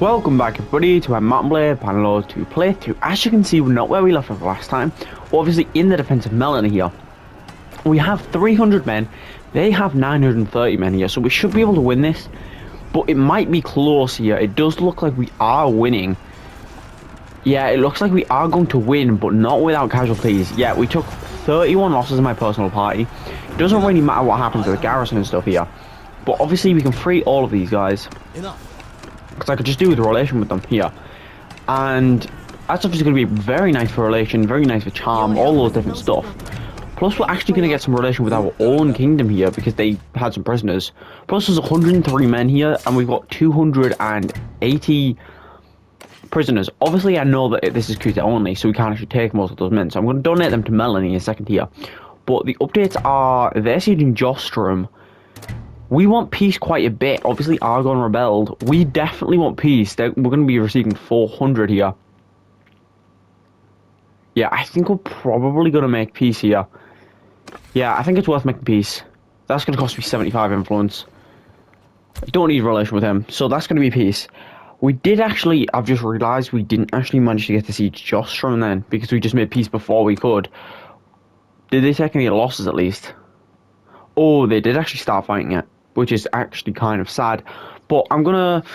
Welcome back everybody to our Mountain Blade panel to play through. As you can see, we're not where we left off last time. We're obviously in the defensive melon here. We have 300 men, they have 930 men here, so we should be able to win this. But it might be close here. It does look like we are winning. Yeah, it looks like we are going to win, but not without casualties. Yeah, we took 31 losses in my personal party. It doesn't really matter what happens to the garrison and stuff here. But obviously we can free all of these guys. Because I could just do the relation with them here. And that's obviously going to be very nice for relation, very nice for charm, all those different stuff. Plus we're actually going to get some relation with our own kingdom here because they had some prisoners. Plus there's 103 men here and we've got 280 prisoners. Obviously I know that this is Khuzait only, so we can't actually take most of those men. So I'm going to donate them to Melanie in a second here. But the updates are, they're sieging Jostrom. We want peace quite a bit. Obviously, Argon rebelled. We definitely want peace. We're going to be receiving 400 here. Yeah, I think we're probably going to make peace here. Yeah, I think it's worth making peace. That's going to cost me 75 influence. I don't need a relation with him, so that's going to be peace. We did actually, I've just realised we didn't actually manage to get to siege Jostrom then, because we just made peace before we could. Did they take any losses at least? Oh, they did actually start fighting it, which is actually kind of sad. But I'm going to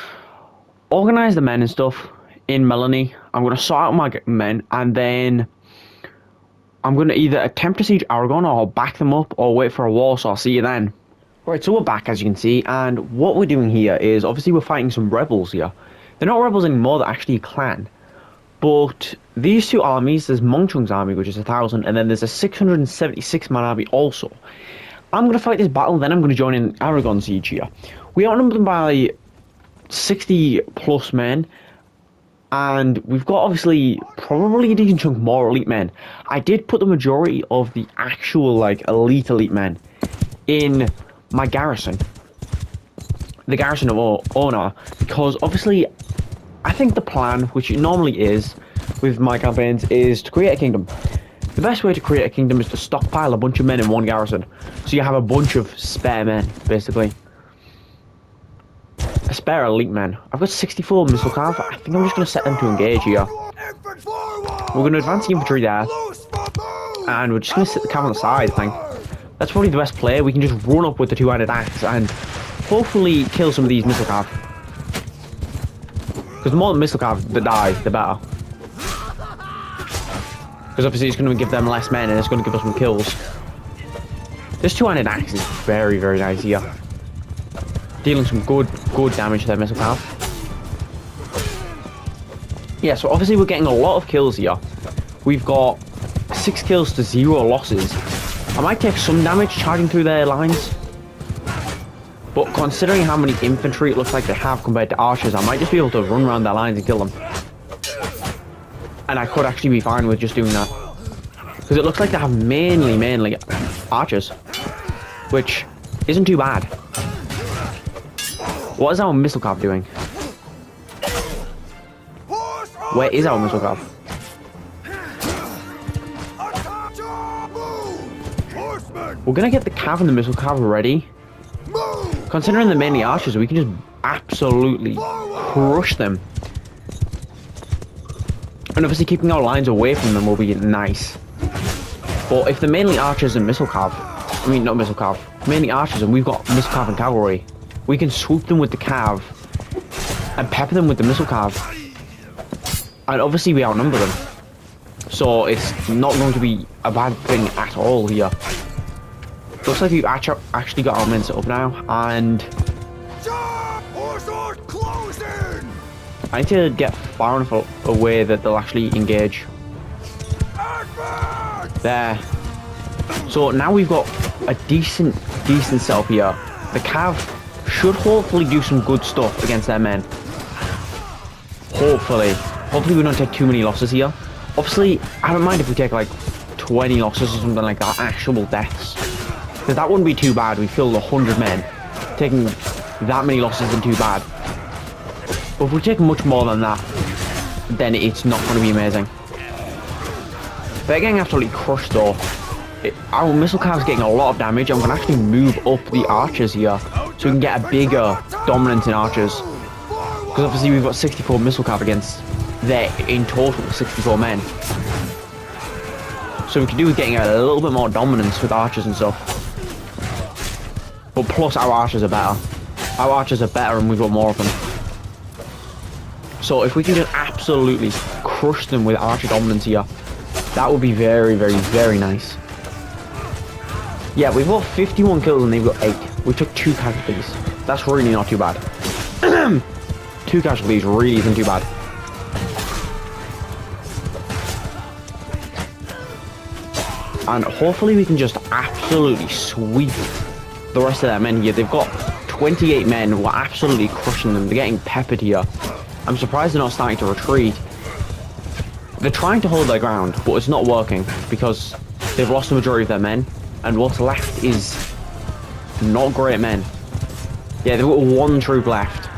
organise the men and stuff in Melanie. I'm going to sort out my men, and then I'm going to either attempt to siege Aragon, or I'll back them up, or wait for a war, so I'll see you then. Right, so we're back, as you can see, and what we're doing here is, obviously we're fighting some rebels here. They're not rebels anymore, they're actually a clan. But these two armies, there's Mongchung's army, which is 1,000, and then there's a 676-man army also. I'm going to fight this battle, then I'm going to join in Aragon siege here. We outnumber them by 60 plus men, and we've got obviously probably a decent chunk more elite men. I did put the majority of the actual like elite men in my garrison, the garrison of Honor, because obviously I think the plan, which it normally is with my campaigns, is to create a kingdom. The best way to create a kingdom is to stockpile a bunch of men in one garrison. So you have a bunch of spare men, basically. A spare elite men. I've got 64 missile cav. I think I'm just going to set them to engage here. We're going to advance the infantry there. And we're just going to sit the cav on the side, I think. That's probably the best play. We can just run up with the two-handed axe and hopefully kill some of these missile cav. Because the more missile cav that die, the better. Because obviously it's going to give them less men and it's going to give us some kills. This two-handed axe is very, very nice here. Dealing some good damage to their missile cav. Yeah, so obviously we're getting a lot of kills here. We've got 6 kills to 0 losses. I might take some damage charging through their lines. But considering how many infantry it looks like they have compared to archers, I might just be able to run around their lines and kill them. And I could actually be fine with just doing that. Because it looks like they have mainly archers. Which isn't too bad. What is our missile cav doing? Where is our missile cav? We're going to get the cav and the missile cav ready. Considering they're mainly archers, we can just absolutely crush them. And obviously keeping our lines away from them will be nice. But if they're mainly archers and missile cav, I mean not missile cav, mainly archers and we've got missile cav and cavalry, we can swoop them with the cav and pepper them with the missile cav. And obviously we outnumber them. So it's not going to be a bad thing at all here. Looks like we've actually got our men set up now, and I need to get far enough away that they'll actually engage. There. So now we've got a decent setup here. The cav should hopefully do some good stuff against their men. Hopefully we don't take too many losses here. Obviously, I don't mind if we take like 20 losses or something like that, actual deaths. Because that wouldn't be too bad. We killed 100 men. Taking that many losses isn't too bad. But if we take much more than that, then it's not going to be amazing. They're getting absolutely crushed though. Our missile cav's getting a lot of damage. I'm going to actually move up the archers here so we can get a bigger dominance in archers. Because obviously we've got 64 missile cav against their, in total, 64 men. So we can do with getting a little bit more dominance with archers and stuff. But plus our archers are better. Our archers are better and we've got more of them. So if we can just absolutely crush them with archer dominance here, that would be very, very, very nice. Yeah, we've got 51 kills and they've got 8. We took 2 casualties. That's really not too bad. 2 casualties really isn't too bad. And hopefully we can just absolutely sweep the rest of their men here. They've got 28 men. We're absolutely crushing them. They're getting peppered here. I'm surprised they're not starting to retreat. They're trying to hold their ground, but it's not working because they've lost the majority of their men. And what's left is not great men. Yeah, they've got 1 troop left.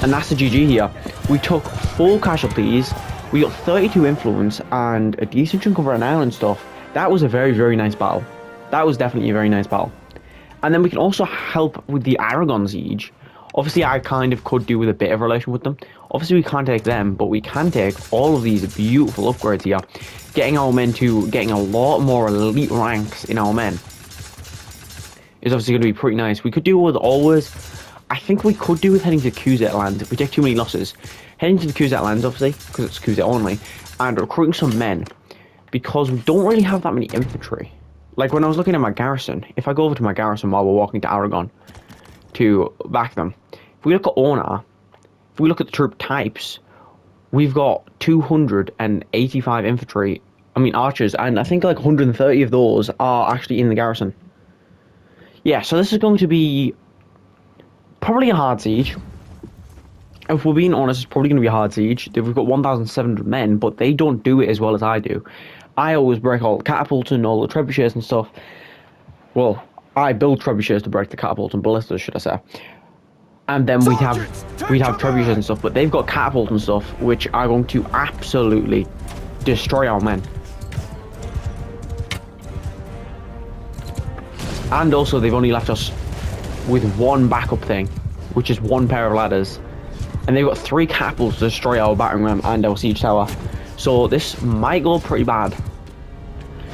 And that's the GG here. We took 4 casualties. We got 32 influence and a decent chunk of renown and stuff. That was a very, very nice battle. That was definitely a very nice battle. And then we can also help with the Aragon siege. Obviously, I kind of could do with a bit of relation with them. Obviously, we can't take them, but we can take all of these beautiful upgrades here. Getting our men to getting a lot more elite ranks in our men is obviously going to be pretty nice. We could do with always. I think we could do with heading to Khuzait lands if we take too many losses. Heading to the Khuzait lands, obviously, because it's Khuzait only, and recruiting some men, because we don't really have that many infantry. Like, when I was looking at my garrison, if I go over to my garrison while we're walking to Aragon to back them, if we look at Onar, if we look at the troop types, we've got 285 infantry, archers, and I think like 130 of those are actually in the garrison. Yeah, so this is going to be probably a hard siege. If we're being honest, it's probably going to be a hard siege. We've got 1,700 men, but they don't do it as well as I do. I always break all the catapults and all the trebuchets and stuff. Well, I build trebuchets to break the catapults and ballistas, should I say. And then we'd have trebuchets and stuff, but they've got catapults and stuff, which are going to absolutely destroy our men. And also, they've only left us with 1 backup thing, which is 1 pair of ladders. And they've got 3 catapults to destroy our battering ram and our siege tower. So this might go pretty bad.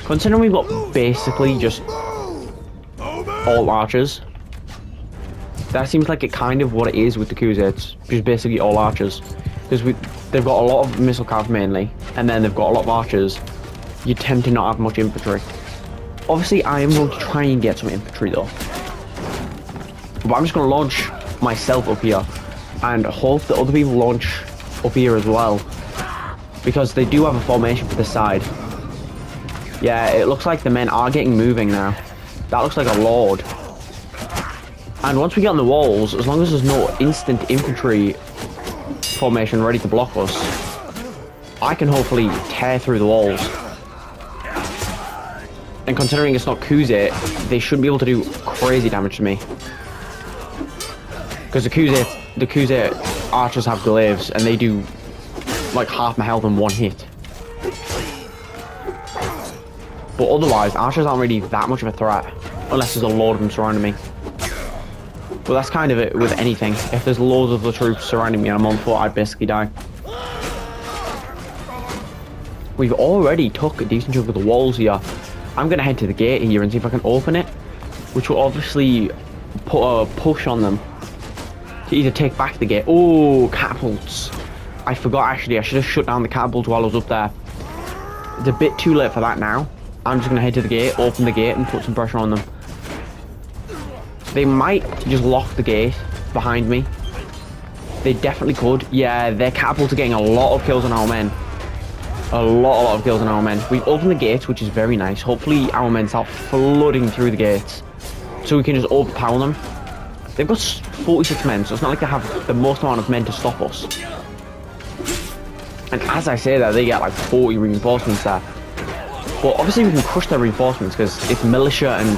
Considering we've got basically just all archers. That seems like it kind of what it is with the Khuzaits. Just basically all archers. Because they've got a lot of missile cav mainly. And then they've got a lot of archers. You tend to not have much infantry. Obviously I am going to try and get some infantry though. But I'm just going to launch myself up here. And hope that other people launch up here as well. Because they do have a formation for this side. Yeah, it looks like the men are getting moving now. That looks like a lord. And once we get on the walls, as long as there's no instant infantry formation ready to block us, I can hopefully tear through the walls. And considering it's not Khuzait, they shouldn't be able to do crazy damage to me. Because the Khuzait archers have glaives and they do like half my health in 1 hit. But otherwise, archers aren't really that much of a threat. Unless there's a load of them surrounding me. But that's kind of it with anything. If there's loads of the troops surrounding me and I'm on foot, I'd basically die. We've already took a decent chunk of the walls here. I'm going to head to the gate here and see if I can open it. Which will obviously put a push on them to either take back the gate. Oh, catapults. I forgot actually, I should have shut down the catapults while I was up there. It's a bit too late for that now. I'm just going to head to the gate, open the gate and put some pressure on them. They might just lock the gate behind me. They definitely could. Yeah, their catapults are getting a lot of kills on our men. A lot of kills on our men. We've opened the gates, which is very nice. Hopefully our men start flooding through the gates. So we can just overpower them. They've got 46 men, so it's not like they have the most amount of men to stop us. And as I say that, they get like 40 reinforcements there. But obviously we can crush their reinforcements because it's militia and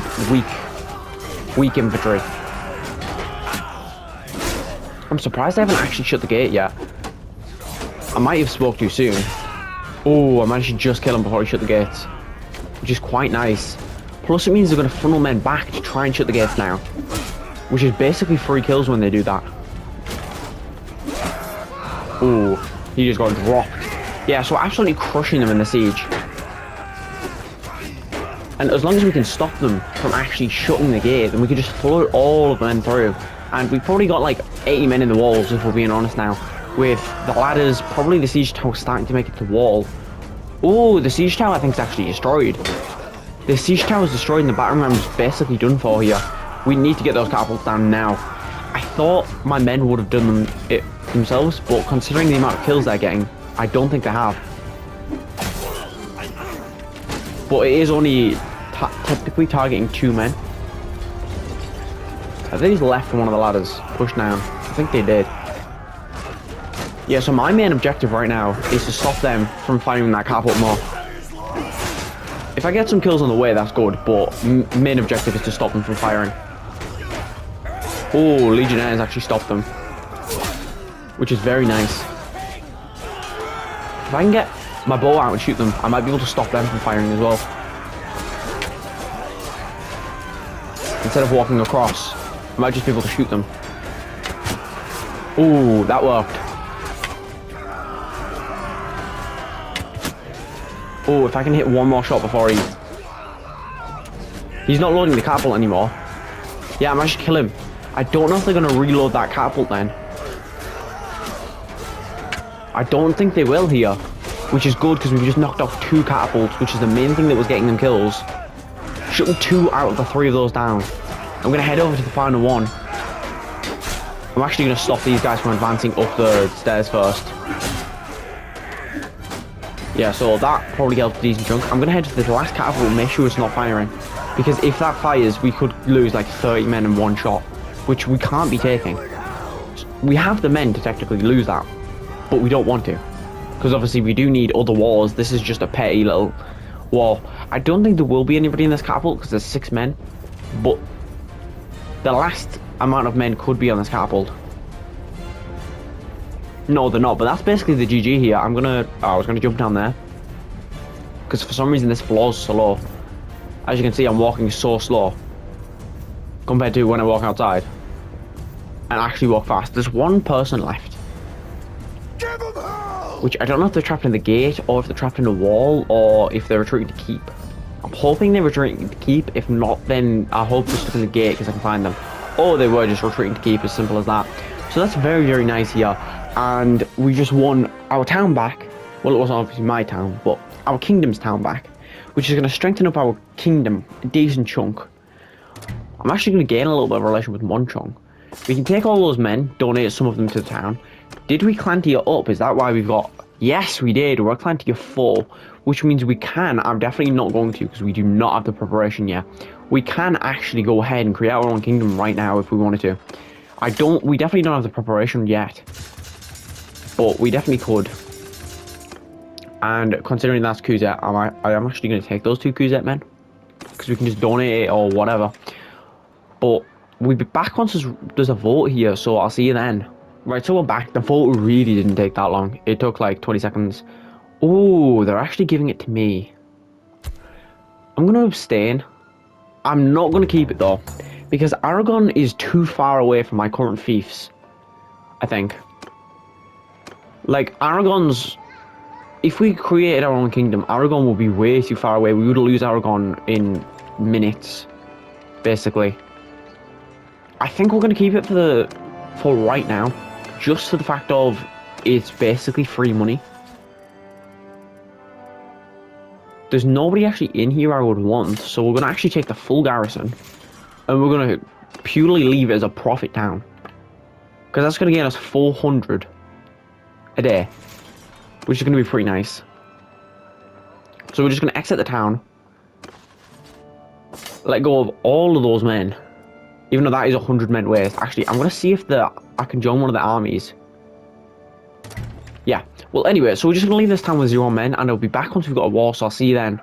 weak infantry. I'm surprised they haven't actually shut the gate yet. I might have spoke too soon. Oh, I managed to just kill him before he shut the gates. Which is quite nice. Plus it means they're going to funnel men back to try and shut the gates now. Which is basically 3 kills when they do that. Ooh, he just got dropped. Yeah, so we're absolutely crushing them in the siege. And as long as we can stop them from actually shutting the gate, then we can just float all of the men through. And we've probably got like 80 men in the walls, if we're being honest now. With the ladders, probably the siege tower starting to make it to the wall. Oh, the siege tower I think is actually destroyed. The siege tower is destroyed and the battering ram is basically done for here. We need to get those catapults down now. I thought my men would have done it themselves, but considering the amount of kills they're getting, I don't think they have. But it is only technically targeting 2 men. I think he's left from one of the ladders. Push down. I think they did. Yeah, so my main objective right now is to stop them from firing that catapult more. If I get some kills on the way, that's good, but main objective is to stop them from firing. Oh, Legionnaires actually stopped them, which is very nice. If I can get my bow out and shoot them, I might be able to stop them from firing as well. Instead of walking across, I might just be able to shoot them. Ooh, that worked. Oh, if I can hit one more shot before he's not loading the catapult anymore. Yeah, I managed to kill him. I don't know if they're going to reload that catapult then. I don't think they will here, which is good because we've just knocked off 2 catapults, which is the main thing that was getting them kills. Shooting 2 out of the 3 of those down. I'm going to head over to the final one. I'm actually going to stop these guys from advancing up the stairs first. Yeah, so that probably helped a decent chunk. I'm going to head to the last catapult and make sure it's not firing. Because if that fires, we could lose like 30 men in one shot, which we can't be taking. We have the men to technically lose that, but we don't want to. Because obviously we do need other wars. This is just a petty little war. I don't think there will be anybody in this catapult because there's 6 men. But the last amount of men could be on this catapult. No, they're not, but that's basically the GG here. I was gonna jump down there. Because for some reason this floor's so low. As you can see, I'm walking so slow. Compared to when I walk outside. And actually walk fast. There's 1 person left. Which I don't know if they're trapped in the gate, or if they're trapped in the wall, or if they're retreating to keep. I'm hoping they're retreating to keep. If not, then I hope they're stuck in the gate because I can find them. Or they were just retreating to keep, as simple as that. So that's very, very nice here. And we just won our town back. Well, it wasn't obviously my town, but our kingdom's town back, which is going to strengthen up our kingdom a decent chunk. I'm actually going to gain a little bit of relation with Monchong. We can take all those men, donate some of them to the town. Did we clan tier up? Is that why we've got... Yes, we did. We're clan tier 4, which means we can... I'm definitely not going to because we do not have the preparation yet. We can actually go ahead and create our own kingdom right now if we wanted to. We definitely don't have the preparation yet. But we definitely could. And considering that's Khuzait, I am actually going to take those 2 Khuzait men. Because we can just donate it or whatever. But we'll be back once there's a vote here, so I'll see you then. Right, so we're back. The vote really didn't take that long. It took like 20 seconds. Oh, they're actually giving it to me. I'm going to abstain. I'm not going to keep it though. Because Aragon is too far away from my current fiefs. I think. Like, Aragon's... If we created our own kingdom, Aragon would be way too far away. We would lose Aragon in minutes, basically. I think we're going to keep it for right now. Just for the fact of, it's basically free money. There's nobody actually in here I would want, so we're going to actually take the full garrison. And we're going to purely leave it as a profit town. Because that's going to get us 400 a day, which is going to be pretty nice. So we're just going to exit the town, let go of all of those men, even though that is 100 men waste. Actually, I'm going to see if I can join one of the armies. Yeah, well anyway, so we're just going to leave this town with 0 men, and I'll be back once we've got a war, so I'll see you then.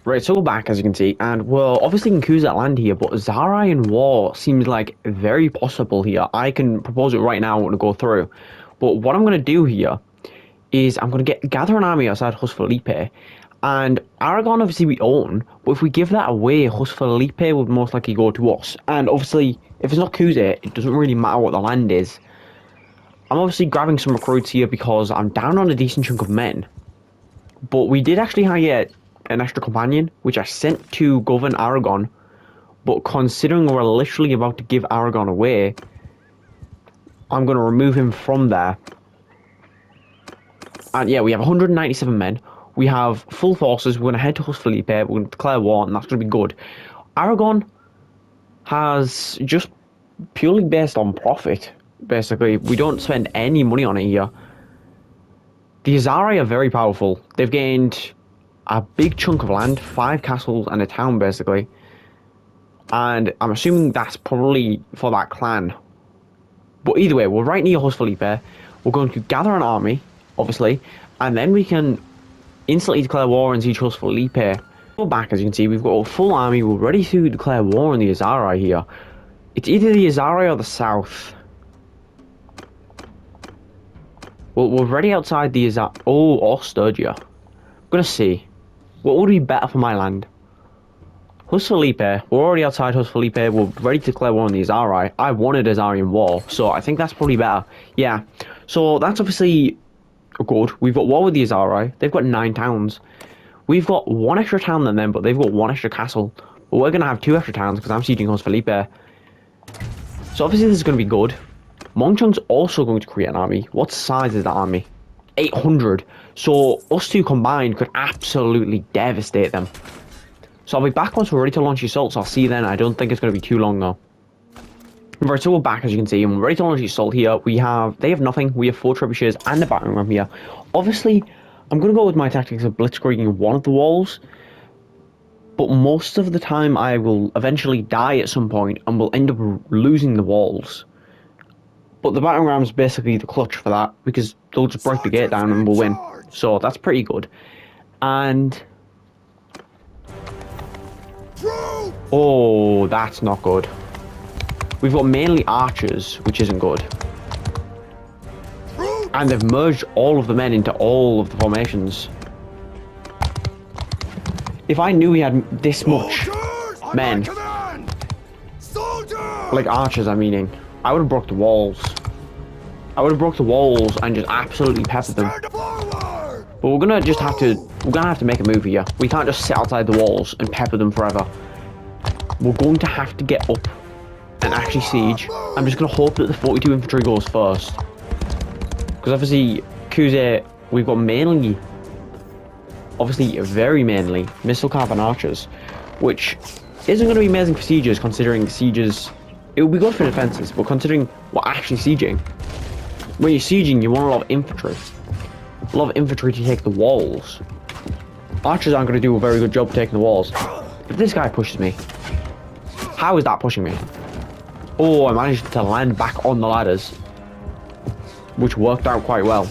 Right, so we're back, as you can see, and we're obviously in Khuzait land here, but Zarian war seems like very possible here. I can propose it right now. I want to go through. But what I'm going to do here is I'm going to gather an army outside Husfalipe, and Aragon obviously we own, but if we give that away, Husfalipe would most likely go to us. And obviously, if it's not Khuzait, it doesn't really matter what the land is. I'm obviously grabbing some recruits here because I'm down on a decent chunk of men. But we did actually hire an extra companion, which I sent to govern Aragon. But considering we're literally about to give Aragon away, I'm going to remove him from there. And yeah, we have 197 men. We have full forces. We're going to head to Felipe. We're going to declare war, and that's going to be good. Aragon has just purely based on profit, basically. We don't spend any money on it here. The Azari are very powerful. They've gained a big chunk of land, 5 castles and a town, basically. And I'm assuming that's probably for that clan. But either way, we're right near Felipe. We're going to gather an army, obviously, and then we can instantly declare war and siege Felipe. We're back, as you can see, we've got a full army. We're ready to declare war on the Azari here. It's either the Azari or the south. Well, we're ready outside the Azari. Oh, or Sturgia. I'm gonna see. What would be better for my land? Felipe. We're already outside Felipe. We're ready to declare war on the Azari. I wanted Azarian war, so I think that's probably better. Yeah. So that's obviously good. We've got war with the Azari. They've got 9 towns. We've got 1 extra town than them, but they've got 1 extra castle. But we're gonna have 2 extra towns because I'm sieging Felipe. So obviously this is gonna be good. Mongchung's also going to create an army. What size is that army? 800. So us two combined could absolutely devastate them. So I'll be back once we're ready to launch the assault. So I'll see you then. I don't think it's going to be too long though. Right, so we're back, as you can see, and we're ready to launch the assault here. They have nothing. We have 4 trebuchets and a battering ram here. Obviously, I'm going to go with my tactics of blitzkrieging one of the walls. But most of the time I will eventually die at some point and will end up losing the walls. But the battering ram's basically the clutch for that, because they'll just break the gate down and we'll win. So that's pretty good. And... oh, that's not good. We've got mainly archers, which isn't good. And they've merged all of the men into all of the formations. If I knew we had this much men, like archers I'm meaning, I would have broke the walls. I would have broke the walls and just absolutely peppered them. But we're gonna have to make a move here. We can't just sit outside the walls and pepper them forever. We're going to have to get up and actually siege. I'm just gonna hope that the 42 infantry goes first. Because obviously, Khuzait, we've got mainly, obviously very mainly, missile carbine archers, which isn't going to be amazing for sieges, considering sieges, it will be good for defenses, but considering we're actually sieging, when you're sieging, you want a lot of infantry. A lot of infantry to take the walls. Archers aren't going to do a very good job taking the walls. If this guy pushes me, how is that pushing me? Oh, I managed to land back on the ladders, which worked out quite well.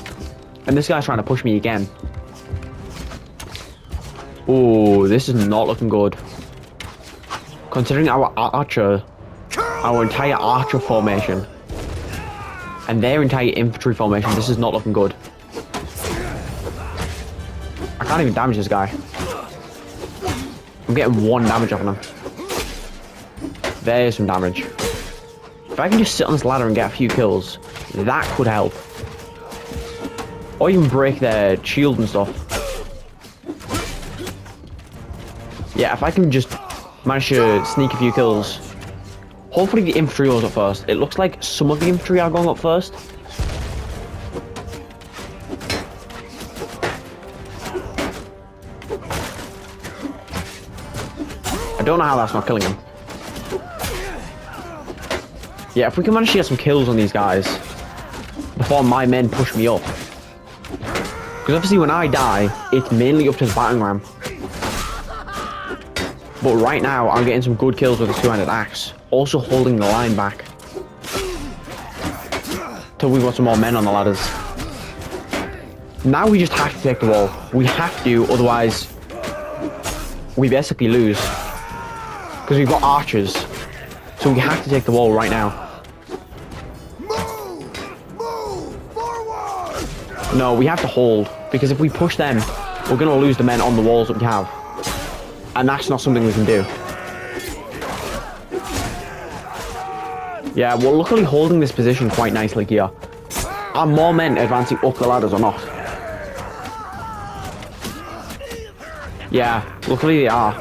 And this guy's trying to push me again. Oh, this is not looking good. Considering our entire archer formation, and their entire infantry formation, this is not looking good. I can't even damage this guy. I'm getting 1 damage off him. There's some damage. If I can just sit on this ladder and get a few kills, that could help. Or even break their shield and stuff. Yeah, if I can just manage to sneak a few kills. Hopefully the infantry goes up first. It looks like some of the infantry are going up first. I don't know how that's not killing him. Yeah, if we can manage to get some kills on these guys before my men push me up. Because obviously when I die, it's mainly up to the battering ram. But right now, I'm getting some good kills with the 2-handed axe. Also holding the line back. Till we've got some more men on the ladders. Now we just have to take the wall. We have to, otherwise we basically lose. Because we've got archers. So we have to take the wall right now. No, we have to hold. Because if we push them, we're going to lose the men on the walls that we have. And that's not something we can do. Yeah, we're luckily holding this position quite nicely here. Are more men advancing up the ladders or not? Yeah, luckily they are.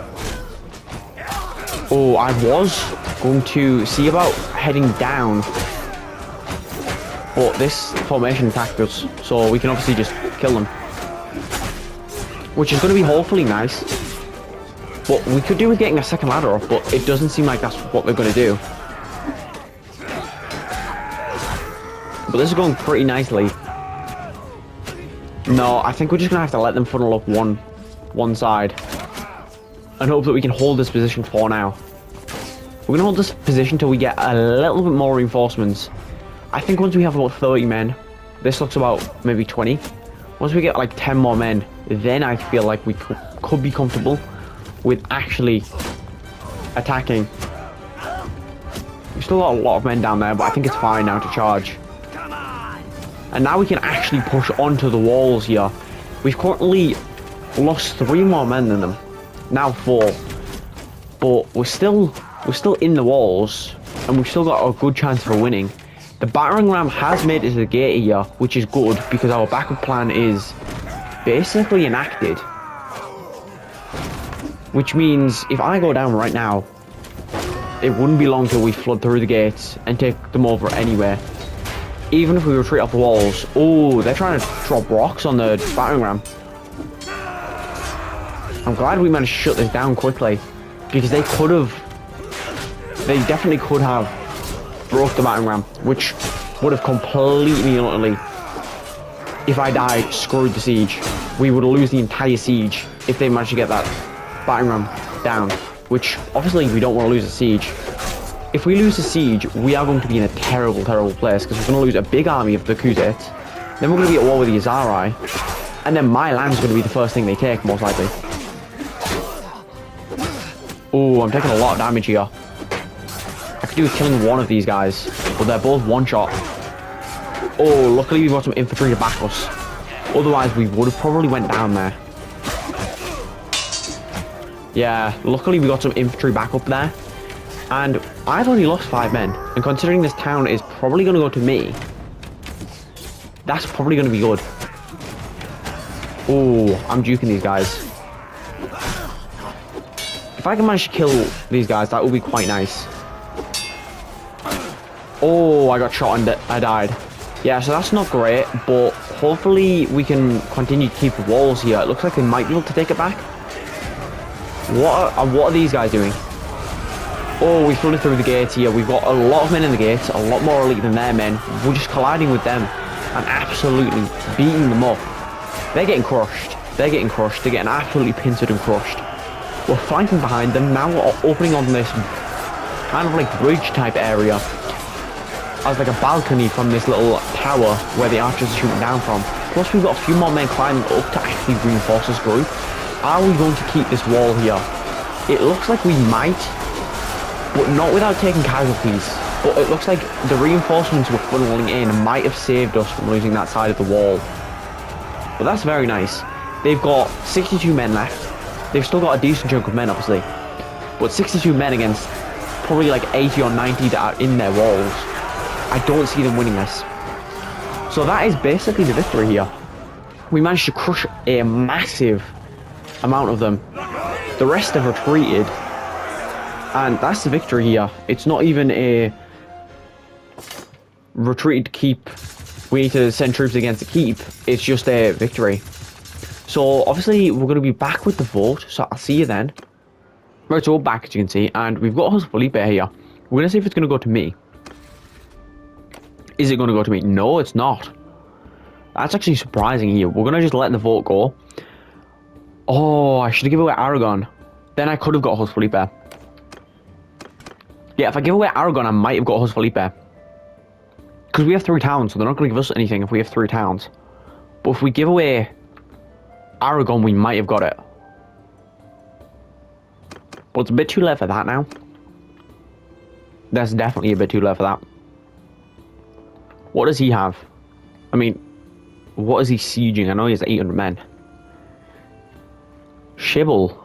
Oh, I was going to see about heading down, but this formation attacked us, so we can obviously just kill them. Which is going to be hopefully nice. But we could do with getting a second ladder off, but it doesn't seem like that's what they're going to do. But this is going pretty nicely. No, I think we're just going to have to let them funnel up one side. And hope that we can hold this position for now. We're going to hold this position till we get a little bit more reinforcements. I think once we have about 30 men, this looks about maybe 20. Once we get like 10 more men, then I feel like we could be comfortable with actually attacking. We've still got a lot of men down there, but I think it's fine now to charge. And now we can actually push onto the walls here. We've currently lost 3 more men than them. Now 4. But we're still in the walls, and we've still got a good chance for winning. The battering ram has made it to the gate here, which is good because our backup plan is basically enacted. Which means if I go down right now, it wouldn't be long till we flood through the gates and take them over anywhere. Even if we retreat off the walls. Oh, they're trying to drop rocks on the battering ram. I'm glad we managed to shut this down quickly, because they definitely could have broke the battering ram, which would have completely and utterly, if I died, screwed the siege. We would lose the entire siege if they managed to get that battering ram down, which obviously we don't want to lose a siege. If we lose the siege, we are going to be in a terrible, terrible place, because we're going to lose a big army of the Khuzait, then we're going to be at war with the Azari, and then my land's going to be the first thing they take, most likely. Oh, I'm taking a lot of damage here. I could do with killing one of these guys, but they're both one-shot. Oh, luckily we've got some infantry to back us. Otherwise, we would have probably went down there. Yeah, luckily we got some infantry back up there. And I've only lost 5 men. And considering this town is probably going to go to me, that's probably going to be good. Oh, I'm juking these guys. If I can manage to kill these guys, that would be quite nice. Oh, I got shot and I died. Yeah, so that's not great, but hopefully we can continue to keep the walls here. It looks like they might be able to take it back. What are these guys doing? Oh, we flooded through the gates here. We've got a lot of men in the gates, a lot more elite than their men. We're just colliding with them and absolutely beating them up. They're getting crushed. They're getting crushed. They're getting absolutely pincered and crushed. We're flanking behind them. Now we're opening on this kind of like bridge type area as like a balcony from this little tower where the archers are shooting down from. Plus we've got a few more men climbing up to actually reinforce this group. Are we going to keep this wall here? It looks like we might, but not without taking casualties. But it looks like the reinforcements we're funneling in might have saved us from losing that side of the wall. But that's very nice. They've got 62 men left. They've still got a decent chunk of men, obviously. But 62 men against probably like 80 or 90 that are in their walls. I don't see them winning this. So that is basically the victory here. We managed to crush a massive amount of them. The rest have retreated. And that's the victory here. It's not even a retreat to keep. We need to send troops against the keep. It's just a victory. So obviously we're going to be back with the vote. So I'll see you then. Right, so we're back as you can see. And we've got Felipe here. We're going to see if it's going to go to me. Is it going to go to me? No, it's not. That's actually surprising here. We're going to just let the vote go. Oh, I should have given away Aragon. Then I could have got Felipe. Yeah, if I give away Aragon, I might have got Felipe. Because we have 3 towns, so they're not going to give us anything if we have 3 towns. But if we give away Aragon, we might have got it. But it's a bit too late for that now. That's definitely a bit too late for that. What does he have? I mean, what is he sieging? I know he has 800 men. Shibble.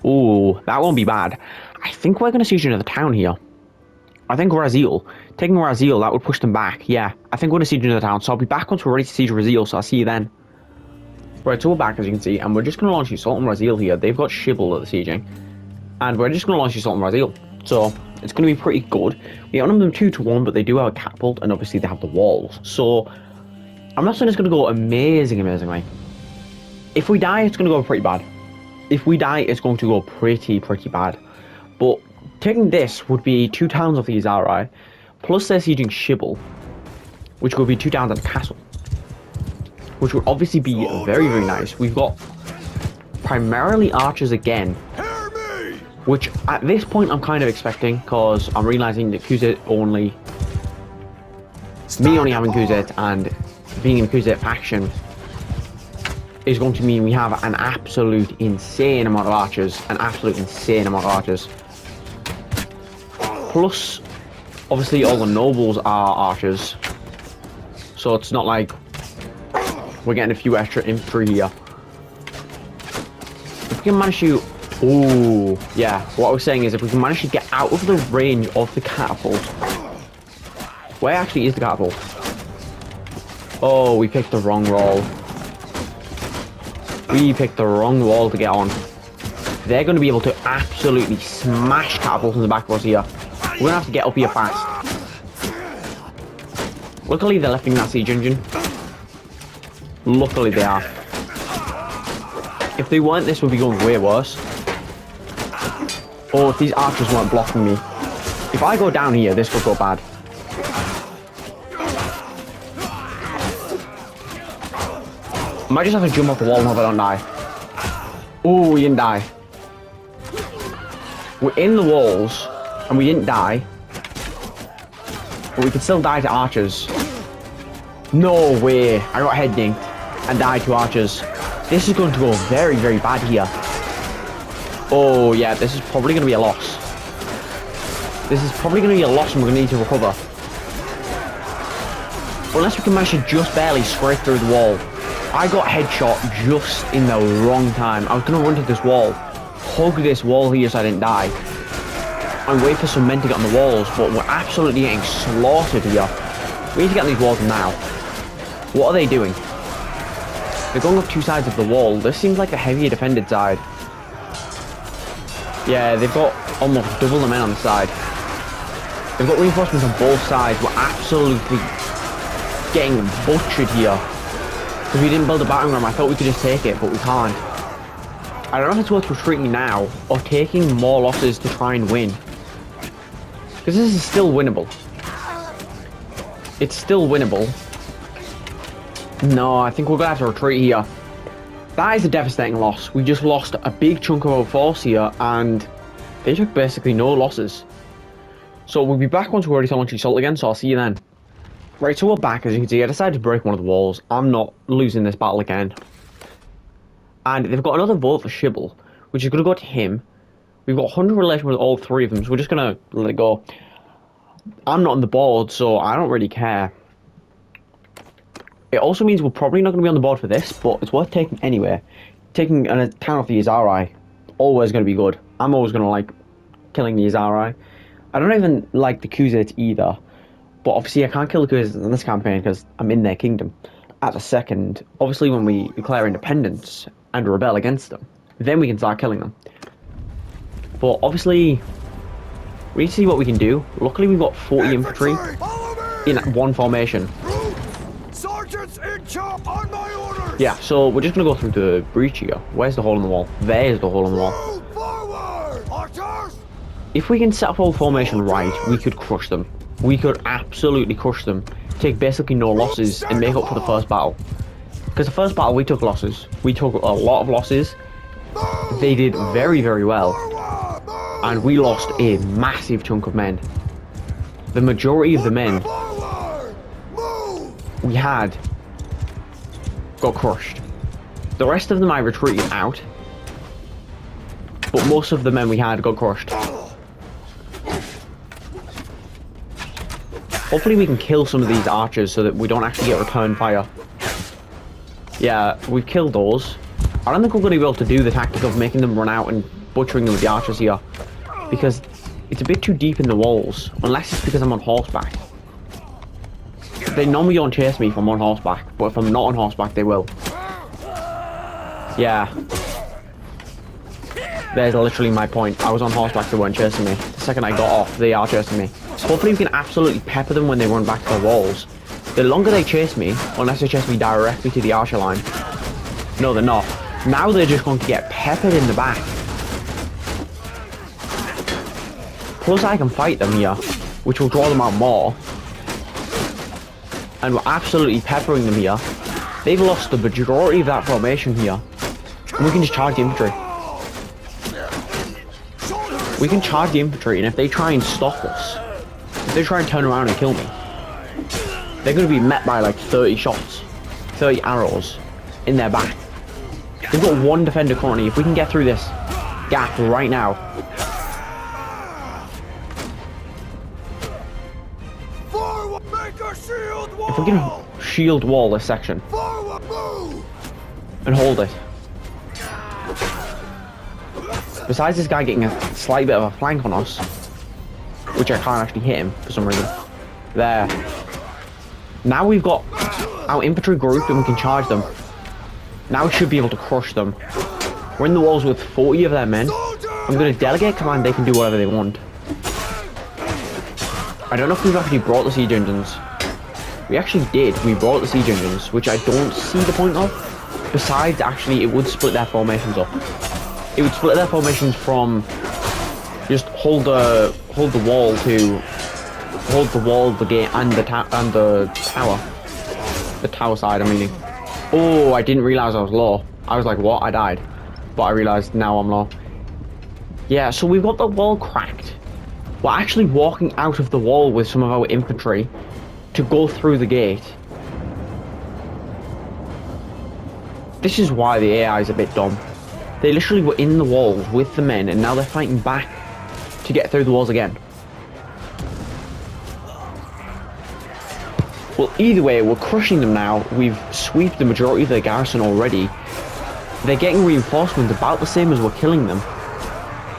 Ooh, that won't be bad. I think we're going to siege another town here. I think Razil. Taking Razil, that would push them back. Yeah, I think we're going to siege into the town. So I'll be back once we're ready to siege Razil, so I'll see you then. Right, so we're back, as you can see, and we're just going to launch the Assault on Razil here. They've got Shibble at the sieging. And we're just going to launch the Assault on Razil. So it's going to be pretty good. We outnumber them 2-1, but they do have a catapult, and obviously they have the walls. So I'm not saying it's going to go amazingly. If we die, it's going to go pretty bad. If we die, it's going to go pretty bad. But taking this would be 2 towns of the Azari, plus they're sieging Shibble, which would be 2 towns and a castle. Which would obviously be very nice. We've got primarily archers again, which at this point I'm kind of expecting, because I'm realizing that Khuzait only... Me only having Khuzait and being in Khuzait faction is going to mean we have an absolute insane amount of archers. Plus, obviously all the nobles are archers, so it's not like we're getting a few extra infantry here. If we can manage to... Ooh, yeah, what I was saying is if we can manage to get out of the range of the catapult... Where actually is the catapult? Oh, we picked the wrong wall. We picked the wrong wall to get on. They're going to be able to absolutely smash catapults in the back of us here. We're going to have to get up here fast. Luckily, they're lifting that siege engine. Luckily, they are. If they weren't, this would be going way worse. Or if these archers weren't blocking me. If I go down here, this could go bad. I might just have to jump off the wall and hope I don't die. Oh, we didn't die. We're in the walls, and we didn't die. But we can still die to archers. No way. I got head dinked and died to archers. This is going to go very bad here. Oh, yeah, this is probably going to be a loss. This is probably going to be a loss and we're going to need to recover. Unless we can manage to just barely scrape through the wall. I got headshot just in the wrong time. I was going to run to this wall, hug this wall here so I didn't die, and wait for some men to get on the walls, but we're absolutely getting slaughtered here. We need to get on these walls now. What are they doing? They're going up 2 sides of the wall. This seems like a heavier defended side. Yeah, they've got almost double the men on the side. They've got reinforcements on both sides. We're absolutely getting butchered here. Because we didn't build a battering ram. I thought we could just take it, but we can't. I don't know if it's worth retreating now or taking more losses to try and win. Because this is still winnable. It's still winnable. No, I think we're going to have to retreat here. That is a devastating loss. We just lost a big chunk of our force here, and they took basically no losses. So we'll be back once we're ready to launch the assault again, so I'll see you then. Right, so we're back, as you can see. I decided to break one of the walls. I'm not losing this battle again. And they've got another vote for Shibble, which is going to go to him. We've got 100 relation with all 3 of them, so we're just going to let it go. I'm not on the board, so I don't really care. It also means we're probably not going to be on the board for this, but it's worth taking anyway. Taking a town off the Azari, always going to be good. I'm always going to like killing the Azari. I don't even like the Khuzait either. But obviously I can't kill the Khuzait in this campaign because I'm in their kingdom. At the second, obviously when we declare independence and rebel against them, then we can start killing them. But obviously, we need to see what we can do. Luckily we've got 40 infantry in one formation. Sergeants in chop on my orders. Yeah, so we're just going to go through the breach here. Where's the hole in the wall? There's the hole in the wall. Forward! Archers! If we can set up our formation right, we could crush them. We could absolutely crush them, take basically no losses, and make up for the first battle. Because the first battle, we took losses. We took a lot of losses. They did very well. And we lost a massive chunk of men. The majority of the men we had got crushed. The rest of them I retreated out. But most of the men we had got crushed. Hopefully we can kill some of these archers so that we don't actually get return fire. Yeah, we've killed those. I don't think we're going to be able to do the tactic of making them run out and butchering them with the archers here. Because it's a bit too deep in the walls, unless it's because I'm on horseback. They normally don't chase me if I'm on horseback, but if I'm not on horseback, they will. Yeah. There's literally my point. I was on horseback, they weren't chasing me. The second I got off, they are chasing me. So hopefully we can absolutely pepper them when they run back to the walls. The longer they chase me, unless they chase me directly to the archer line. No, they're not. Now they're just going to get peppered in the back. Plus I can fight them here, which will draw them out more. And we're absolutely peppering them here. They've lost the majority of that formation here. And we can just charge the infantry. We can charge the infantry, and if they try and stop us, if they try and turn around and kill me, they're going to be met by like 30 shots, 30 arrows in their back. They've got one defender currently. If we can get through this gap right now. Forward, make a shield wall. If we can shield wall this section. Forward, move. And hold it. Besides this guy getting a slight bit of a flank on us, which I can't actually hit him for some reason. There. Now we've got our infantry group and we can charge them. Now we should be able to crush them. We're in the walls with 40 of their men. I'm going to delegate command, they can do whatever they want. I don't know if we've actually brought the siege engines. We actually did. We brought the siege engines, which I don't see the point of. Besides, actually, it would split their formations up. It would split their formations from just hold the wall to hold the wall, the gate, and the tower. The tower side, I'm meaning. Oh, I didn't realize I was low. I was like, what? I died. But I realized now I'm low. Yeah, so we've got the wall cracked. We're actually walking out of the wall with some of our infantry to go through the gate. This is why the AI is a bit dumb. They literally were in the walls with the men, and now they're fighting back to get through the walls again. Well, either way, we're crushing them now. We've swept the majority of their garrison already. They're getting reinforcements about the same as we're killing them.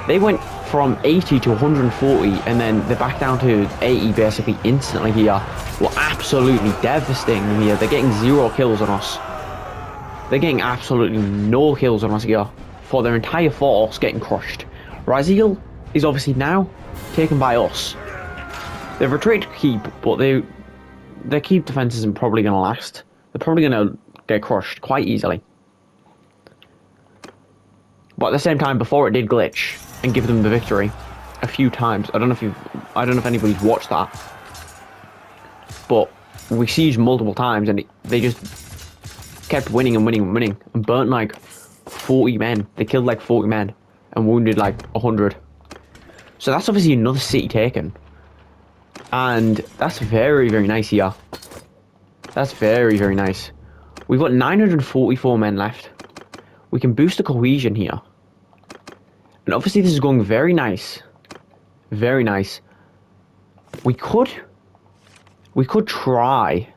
They went from 80 to 140, and then they're back down to 80 basically instantly here. We're absolutely devastating them here. They're getting 0 kills on us. They're getting absolutely no kills on us here. For their entire force getting crushed. Raziel is obviously now taken by us. They've retreated to keep, but their keep defense isn't probably going to last. They're probably going to get crushed quite easily. But at the same time, before it did glitch and give them the victory a few times. I don't know if anybody's watched that. But we sieged multiple times and they just kept winning and winning and winning and burnt like 40 men. They killed like 40 men and wounded like 100. So that's obviously another city taken. And that's very, very nice here. That's very, very nice. We've got 944 men left. We can boost the cohesion here. And obviously this is going very nice. Very nice. We could try.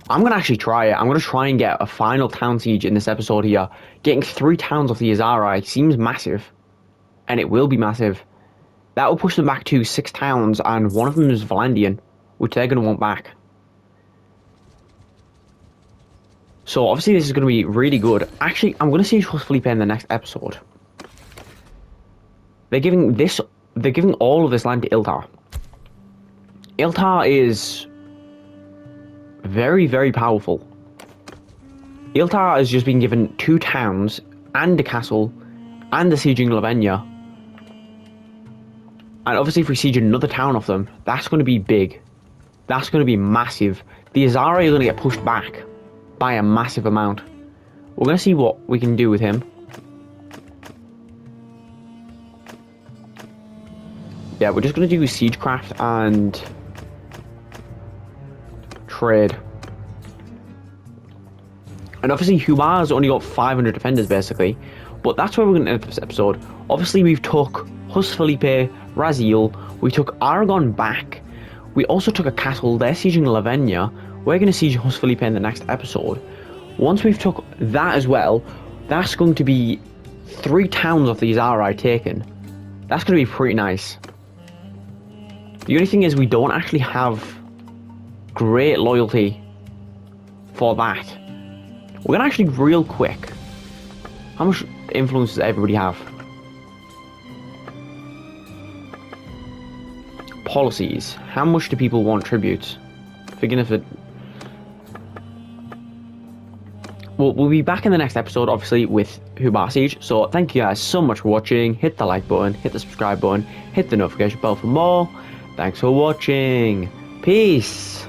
I'm going to actually try it. I'm going to try and get a final town siege in this episode here. Getting 3 towns off the Azari seems massive. And it will be massive. That will push them back to 6 towns, and one of them is Valandian, which they're going to want back. So obviously this is going to be really good. Actually, I'm going to siege Felipe in the next episode. They're giving all of this land to Iltar. Iltar is very, very powerful. Iltar has just been given 2 towns and a castle and a sieging Lavenia. And obviously if we siege another town off them, that's going to be big. That's going to be massive. The Azari are going to get pushed back by a massive amount. We're going to see what we can do with him. Yeah, we're just going to do siegecraft and trade. And obviously Humar's only got 500 defenders basically, but that's where we're going to end this episode. Obviously we've took Hus Felipe, Raziel, we took Aragon back, we also took a castle, they're sieging Lavenia, we're going to siege Hus Felipe in the next episode. Once we've took that as well, that's going to be 3 towns of the Azari taken. That's going to be pretty nice. The only thing is we don't actually have great loyalty for that. We're going to actually real quick. How much influence does everybody have? Policies. How much do people want tributes? Forgetting if it... We'll be back in the next episode, obviously, with Hubar Siege. So thank you guys so much for watching. Hit the like button, hit the subscribe button, hit the notification bell for more. Thanks for watching. Peace.